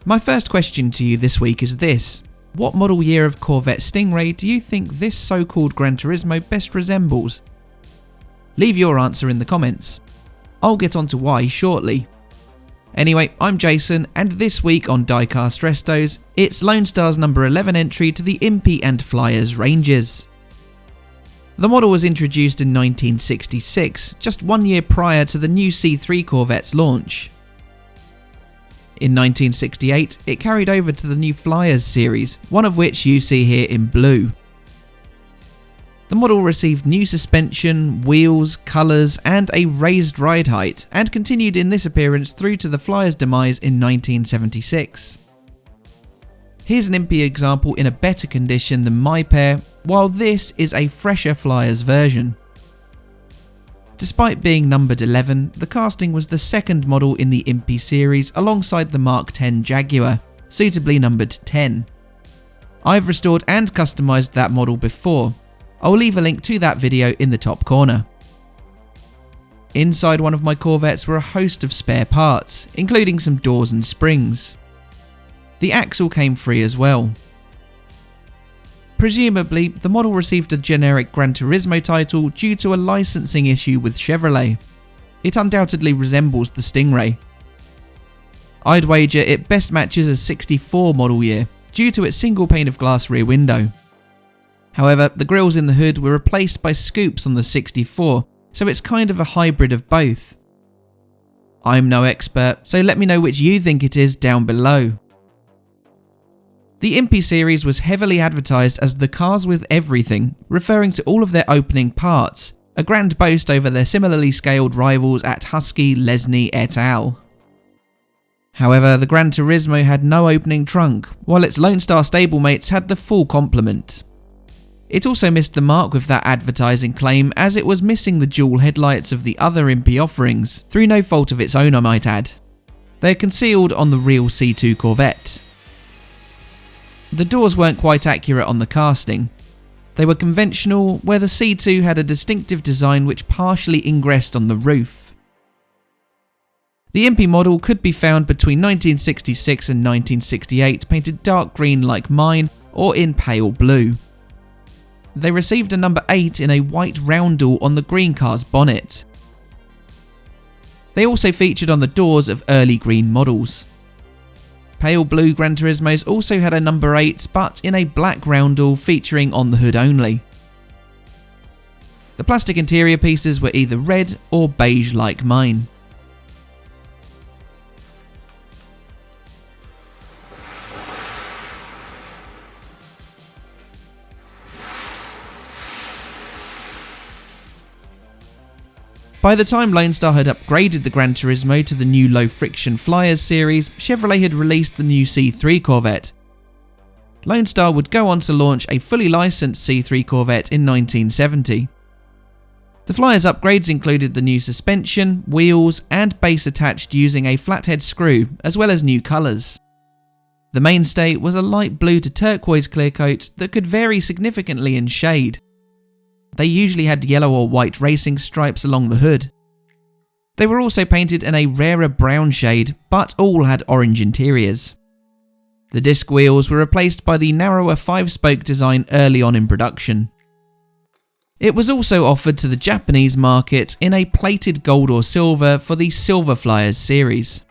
My first question to you this week is this: what model year of Corvette Sting Ray do you think this so-called Gran Turismo best resembles? Leave your answer in the comments. I'll get on to why shortly. Anyway, I'm Jason, and this week on Diecast Restos, it's Lone Star's number 11 entry to the Impy and Flyers ranges. The model was introduced in 1966, just 1 year prior to the new C3 Corvette's launch. In 1968, it carried over to the new Flyers series, one of which you see here in blue. The model received new suspension, wheels, colours and a raised ride height, and continued in this appearance through to the Flyers' demise in 1976. Here's an Impy example in a better condition than my pair, while this is a fresher Flyers version. Despite being numbered 11, the casting was the second model in the Impy series alongside the Mark X Jaguar, suitably numbered 10. I've restored and customised that model before. I'll leave a link to that video in the top corner. Inside one of my Corvettes were a host of spare parts, including some doors and springs. The axle came free as well. Presumably, the model received a generic Gran Turismo title due to a licensing issue with Chevrolet. It undoubtedly resembles the Sting Ray. I'd wager it best matches a 64 model year, due to its single pane of glass rear window. However, the grills in the hood were replaced by scoops on the 64, so it's kind of a hybrid of both. I'm no expert, so let me know which you think it is down below. The Impy series was heavily advertised as the cars with everything, referring to all of their opening parts, a grand boast over their similarly scaled rivals at Husky, Lesney et al. However, the Gran Turismo had no opening trunk, while its Lone Star stablemates had the full complement. It also missed the mark with that advertising claim, as it was missing the dual headlights of the other Impy offerings, through no fault of its own I might add. They are concealed on the real C2 Corvette. The doors weren't quite accurate on the casting. They were conventional, where the C2 had a distinctive design which partially ingressed on the roof. The Impy model could be found between 1966 and 1968 painted dark green like mine, or in pale blue. They received a number 8 in a white roundel on the green car's bonnet. They also featured on the doors of early green models. Pale blue Gran Turismos also had a number 8, but in a black roundel featuring on the hood only. The plastic interior pieces were either red or beige like mine. By the time Lone Star had upgraded the Gran Turismo to the new low-friction Flyers series, Chevrolet had released the new C3 Corvette. Lone Star would go on to launch a fully licensed C3 Corvette in 1970. The Flyers upgrades included the new suspension, wheels, and base attached using a flathead screw, as well as new colours. The mainstay was a light blue to turquoise clear coat that could vary significantly in shade. They usually had yellow or white racing stripes along the hood. They were also painted in a rarer brown shade, but all had orange interiors. The disc wheels were replaced by the narrower 5-spoke design early on in production. It was also offered to the Japanese market in a plated gold or silver for the Silver Flyers series.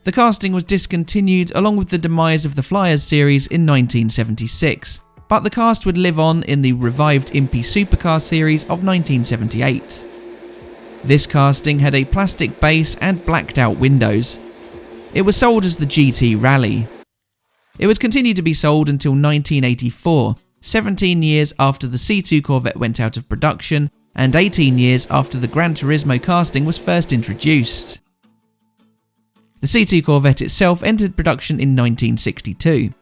The casting was discontinued along with the demise of the Flyers series in 1976. But the cast would live on in the revived Impy Supercar series of 1978. This casting had a plastic base and blacked out windows. It was sold as the GT Rally. It would continue to be sold until 1984, 17 years after the C2 Corvette went out of production and 18 years after the Gran Turismo casting was first introduced. The C2 Corvette itself entered production in 1962.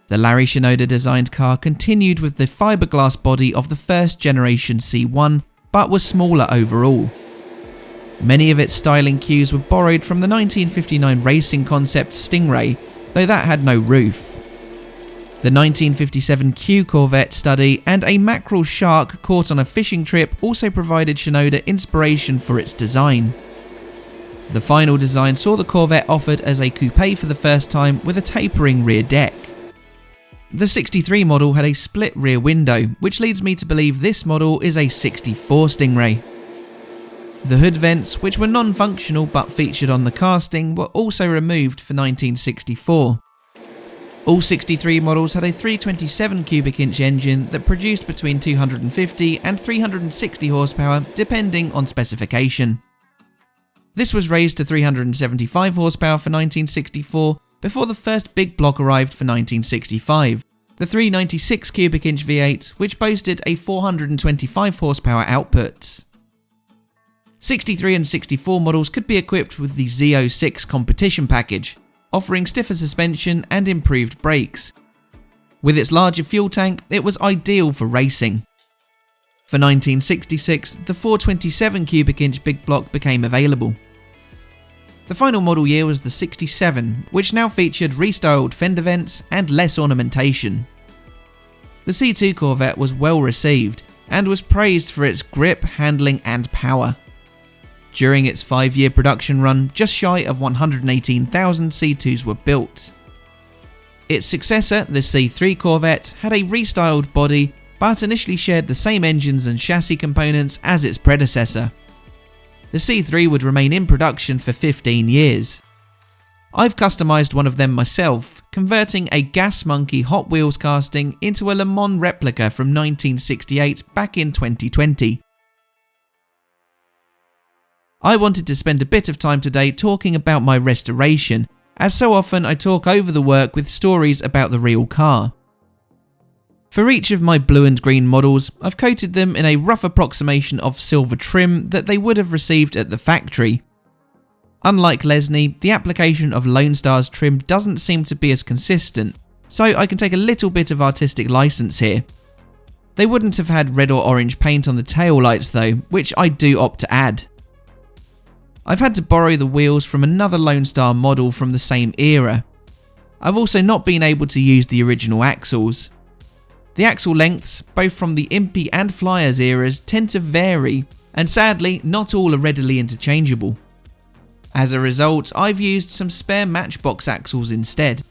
The Larry Shinoda designed car continued with the fiberglass body of the first generation C1, but was smaller overall. Many of its styling cues were borrowed from the 1959 racing concept Sting Ray, though that had no roof. The 1957 Q Corvette study and a mackerel shark caught on a fishing trip also provided Shinoda inspiration for its design. The final design saw the Corvette offered as a coupé for the first time with a tapering rear deck. The 63 model had a split rear window, which leads me to believe this model is a 64 Sting Ray. The hood vents, which were non-functional but featured on the casting, were also removed for 1964. All 63 models had a 327 cubic inch engine that produced between 250 and 360 horsepower depending on specification. This was raised to 375 horsepower for 1964 before the first big block arrived for 1965, the 396 cubic inch V8, which boasted a 425 horsepower output. 63 and 64 models could be equipped with the Z06 competition package, offering stiffer suspension and improved brakes. With its larger fuel tank, it was ideal for racing. For 1966, the 427 cubic inch big block became available. The final model year was the 67, which now featured restyled fender vents and less ornamentation. The C2 Corvette was well received and was praised for its grip, handling and power. During its 5-year production run, just shy of 118,000 C2s were built. Its successor, the C3 Corvette, had a restyled body but initially shared the same engines and chassis components as its predecessor. The C3 would remain in production for 15 years. I've customised one of them myself, converting a Gas Monkey Hot Wheels casting into a Le Mans replica from 1968 back in 2020. I wanted to spend a bit of time today talking about my restoration, as so often I talk over the work with stories about the real car. For each of my blue and green models, I've coated them in a rough approximation of silver trim that they would have received at the factory. Unlike Lesney, the application of Lone Star's trim doesn't seem to be as consistent, so I can take a little bit of artistic license here. They wouldn't have had red or orange paint on the tail lights though, which I do opt to add. I've had to borrow the wheels from another Lone Star model from the same era. I've also not been able to use the original axles. The axle lengths, both from the Impy and Flyers eras, tend to vary, and sadly not all are readily interchangeable. As a result, I've used some spare Matchbox axles instead.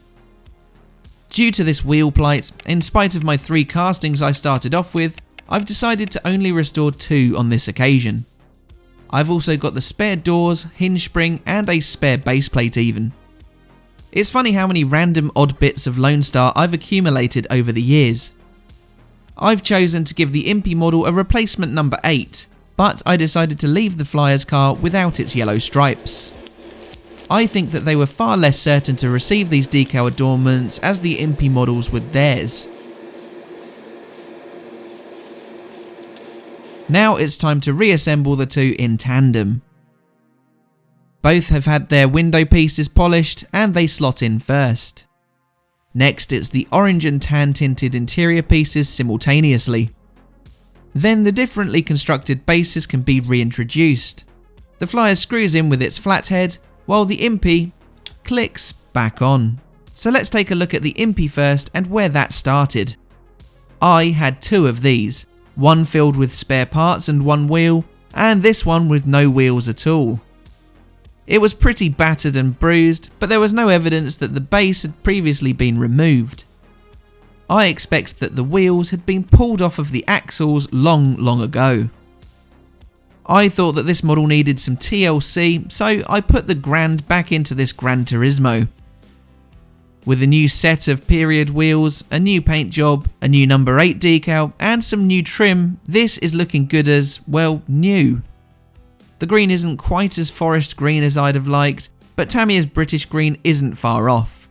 Due to this wheel plight, in spite of my 3 castings I started off with, I've decided to only restore 2 on this occasion. I've also got the spare doors, hinge spring and a spare base plate even. It's funny how many random odd bits of Lone Star I've accumulated over the years. I've chosen to give the Impy model a replacement number 8, but I decided to leave the Flyers car without its yellow stripes. I think that they were far less certain to receive these decal adornments as the Impy models were theirs. Now it's time to reassemble the two in tandem. Both have had their window pieces polished and they slot in first. Next it's the orange and tan tinted interior pieces simultaneously. Then the differently constructed bases can be reintroduced. The Flyers screws in with its flathead, while the Impy clicks back on. So let's take a look at the Impy first and where that started. I had 2 of these, one filled with spare parts and 1 wheel, and this one with no wheels at all. It was pretty battered and bruised, but there was no evidence that the base had previously been removed. I expect that the wheels had been pulled off of the axles long ago. I thought that this model needed some TLC, so I put the Grand back into this Gran Turismo. With a new set of period wheels, a new paint job, a new number 8 decal and some new trim, this is looking good as, well, new. The green isn't quite as forest green as I'd have liked, but Tamiya's British green isn't far off.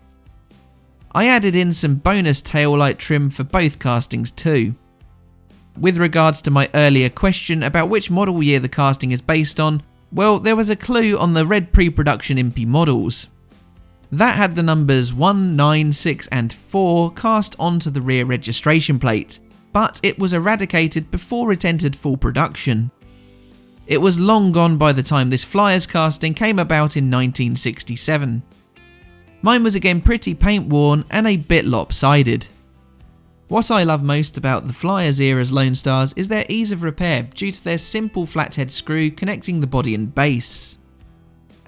I added in some bonus taillight trim for both castings too. With regards to my earlier question about which model year the casting is based on, well, there was a clue on the red pre-production Impy models. That had the numbers 1, 9, 6 and 4 cast onto the rear registration plate, but it was eradicated before it entered full production. It was long gone by the time this Flyers casting came about in 1967. Mine was again pretty paint worn and a bit lopsided. What I love most about the Flyers era's Lone Stars is their ease of repair due to their simple flathead screw connecting the body and base.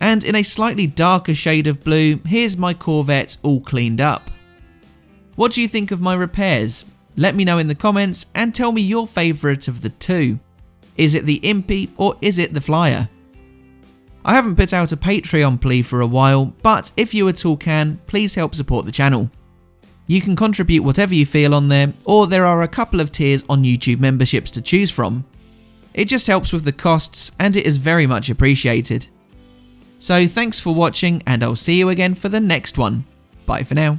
And in a slightly darker shade of blue, here's my Corvette all cleaned up. What do you think of my repairs? Let me know in the comments and tell me your favourite of the two. Is it the Impy or is it the Flyer? I haven't put out a Patreon plea for a while, but if you at all can, please help support the channel. You can contribute whatever you feel on there, or there are a couple of tiers on YouTube memberships to choose from. It just helps with the costs and it is very much appreciated. So thanks for watching and I'll see you again for the next one. Bye for now.